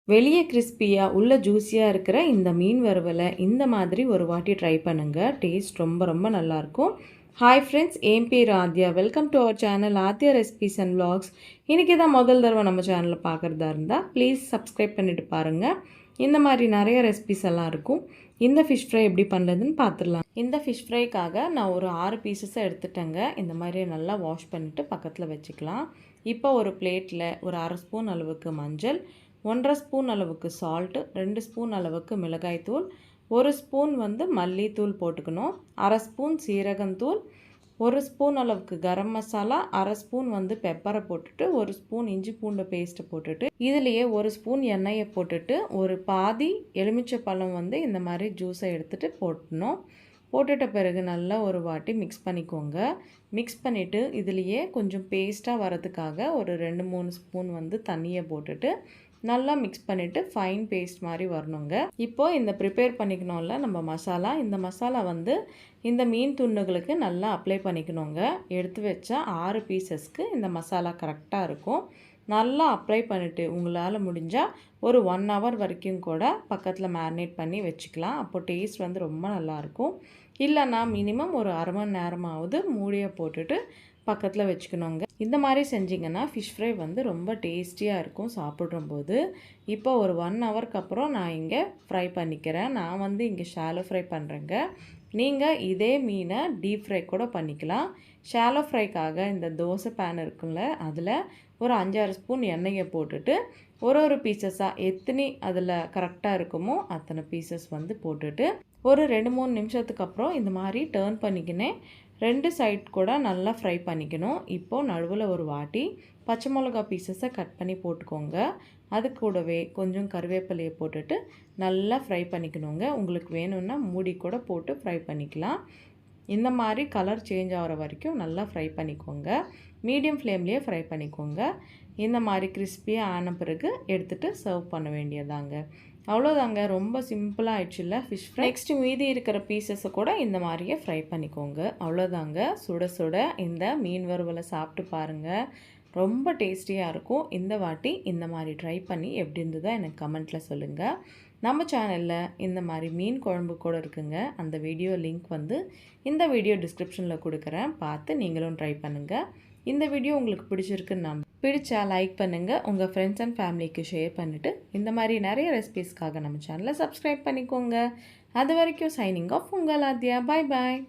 வெளியே கிறிஸ்பியாக உள்ள ஜூஸியாக இருக்கிற இந்த மீன் வறுவலை இந்த மாதிரி ஒரு வாட்டி ட்ரை பண்ணுங்கள். டேஸ்ட் ரொம்ப ரொம்ப நல்லாயிருக்கும். ஹாய் ஃப்ரெண்ட்ஸ், என் பேர் Aadhya. Welcome to our channel Aadhya recipes and vlogs. இன்றைக்கி தான் முதல் தடவை நம்ம சேனலில் பார்க்குறதா இருந்தால் ப்ளீஸ் சப்ஸ்கிரைப் பண்ணிவிட்டு பாருங்கள். இந்த மாதிரி நிறைய ரெசிபீஸ் எல்லாம் இருக்கும். இந்த ஃபிஷ் ஃப்ரை எப்படி பண்ணுறதுன்னு பார்த்துடலாம். இந்த ஃபிஷ் ஃப்ரைக்காக நான் ஒரு 6 பீசஸை எடுத்துட்டேங்க. இந்த மாதிரி நல்லா வாஷ் பண்ணிவிட்டு பக்கத்தில் வச்சுக்கலாம். இப்போ ஒரு பிளேட்டில் ஒரு 1/2 ஸ்பூன் அளவுக்கு மஞ்சள், 1/2 ஸ்பூன் அளவுக்கு சால்ட்டு, 2 ஸ்பூன் அளவுக்கு மிளகாய்த்தூள், 1 ஸ்பூன் மல்லித்தூள் போட்டுக்கணும், 1/2 ஸ்பூன் சீரகத்தூள், 1 ஸ்பூன் அளவுக்கு கரம் மசாலா, 1/2 ஸ்பூன் பெப்பரை போட்டுட்டு 1 ஸ்பூன் இஞ்சி பூண்டு பேஸ்ட்டை போட்டுட்டு இதுலேயே 1 ஸ்பூன் எண்ணெயை போட்டுட்டு ஒரு பாதி எலுமிச்சை பழம் இந்த மாதிரி ஜூஸை எடுத்துகிட்டு போட்டணும். போட்டுட்ட பிறகு நல்லா ஒரு வாட்டி மிக்ஸ் பண்ணிக்கோங்க. மிக்ஸ் பண்ணிவிட்டு இதுலேயே கொஞ்சம் பேஸ்ட்டாக வரதுக்காக ஒரு 2-3 ஸ்பூன் தண்ணியை போட்டுட்டு நல்லா மிக்ஸ் பண்ணிவிட்டு ஃபைன் பேஸ்ட் மாதிரி வரணுங்க. இப்போது இந்த ப்ரிப்பேர் பண்ணிக்கணும்ல நம்ம மசாலா, இந்த மசாலா இந்த மீன் துண்டுகளுக்கு நல்லா அப்ளை பண்ணிக்கணுங்க. எடுத்து வச்சா 6 பீசஸ்க்கு இந்த மசாலா கரெக்டாக இருக்கும். நல்லா அப்ளை பண்ணிவிட்டு உங்களால் முடிஞ்சால் ஒரு 1 ஹவர் வரைக்கும் கூட பக்கத்தில் மேரினேட் பண்ணி வச்சுக்கலாம். அப்போ டேஸ்ட் ரொம்ப நல்லாயிருக்கும். இல்லைனா மினிமம் ஒரு 1/2 மணி நேரமாவது மூடியை போட்டுட்டு பக்கத்தில் வச்சுக்கணுங்க. இந்த மாதிரி செஞ்சிங்கன்னா ஃபிஷ் ஃப்ரை ரொம்ப டேஸ்டியாக இருக்கும் சாப்பிட்றம்போது. இப்போ ஒரு 1 ஹவருக்கு அப்புறம் நான் இங்கே ஃப்ரை பண்ணிக்கிறேன். நான் இங்கே ஷாலோ ஃப்ரை பண்ணுறேங்க. நீங்கள் இதே மீனை டீப் ஃப்ரை கூட பண்ணிக்கலாம். ஷாலோ ஃப்ரைக்காக இந்த தோசை பேன் இருக்குல்ல, அதில் ஒரு 5-6 ஸ்பூன் எண்ணெயை போட்டுட்டு ஒரு பீசஸாக எத்தனை அதில் கரெக்டாக இருக்குமோ அத்தனை பீசஸ் போட்டுட்டு ஒரு 2-3 நிமிஷத்துக்கு அப்புறம் இந்த மாதிரி டேர்ன் பண்ணிக்கினேன். 2 சைட் கூட நல்லா ஃப்ரை பண்ணிக்கணும். இப்போது நடுவில் ஒரு வாட்டி பச்சை மிளகா பீசஸை கட் பண்ணி போட்டுக்கோங்க. அது கூடவே கொஞ்சம் கருவேப்பிலையை போட்டுட்டு நல்லா ஃப்ரை பண்ணிக்கணுங்க. உங்களுக்கு வேணும்னா மூடி கூட போட்டு ஃப்ரை பண்ணிக்கலாம். இந்த மாதிரி கலர் சேஞ்ச் ஆகிற வரைக்கும் நல்லா ஃப்ரை பண்ணிக்கோங்க. மீடியம் ஃப்ளேம்லேயே ஃப்ரை பண்ணிக்கோங்க. இந்த மாதிரி கிறிஸ்பியாக ஆன பிறகு எடுத்துகிட்டு சர்வ் பண்ண வேண்டியதாங்க. அவ்வளோதாங்க, ரொம்ப சிம்பிளாக ஆயிடுச்சுல்ல ஃபிஷ் ஃப்ரை. நெக்ஸ்ட்டு மீதி இருக்கிற பீசஸை கூட இந்த மாதிரியே ஃப்ரை பண்ணிக்கோங்க. அவ்வளோதாங்க, சுட சுட இந்த மீன் வறுவலை சாப்பிட்டு பாருங்கள். ரொம்ப டேஸ்டியாக இருக்கும். இந்த வாட்டி இந்த மாதிரி ட்ரை பண்ணி எப்படி இருந்ததோ எனக்கு கமெண்ட்டில் சொல்லுங்கள். நம்ம சேனலில் இந்த மாதிரி மீன் குழம்பு கூட இருக்குங்க. அந்த வீடியோ லிங்க் இந்த வீடியோ டிஸ்கிரிப்ஷனில் கொடுக்குறேன். பார்த்து நீங்களும் ட்ரை பண்ணுங்கள். இந்த வீடியோ உங்களுக்கு பிடிச்சிருக்குன்னு பிடிச்சா லைக் பண்ணுங்கள். உங்கள் ஃப்ரெண்ட்ஸ் அண்ட் ஃபேமிலிக்கு ஷேர் பண்ணிவிட்டு இந்த மாதிரி நிறைய ரெசிபீஸ்க்காக நம்ம சேனலை சப்ஸ்கிரைப் பண்ணிக்கோங்க. அது வரைக்கும் சைனிங் ஆஃப் உங்கள் ஆத்யா. பாய் பாய்.